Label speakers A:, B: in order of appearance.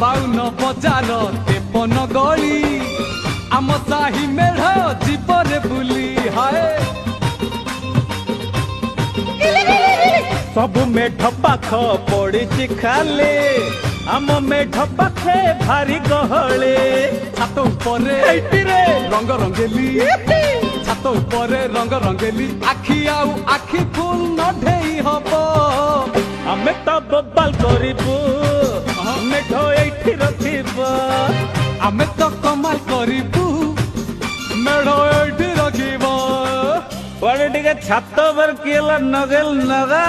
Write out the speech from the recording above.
A: बाउन बजार तेपन गली आम साही मेढ़ जीवन बुली हाय
B: सब मेढ पाख पड़ी खाले आम मेढ पाखे भारी गहले
A: छात उपरे
B: रे
A: रंग रंगेली छात उपरे रंग रंगेली आखि आउ आखि फुल न ढेई हबो
B: आमे तो बबाल करिबू मेढ एठी रखिबो
A: आमे तो कमाल करिबू मेढ़ एठी रखिबो
B: बड़े टिके छात पर किला नगेल नगा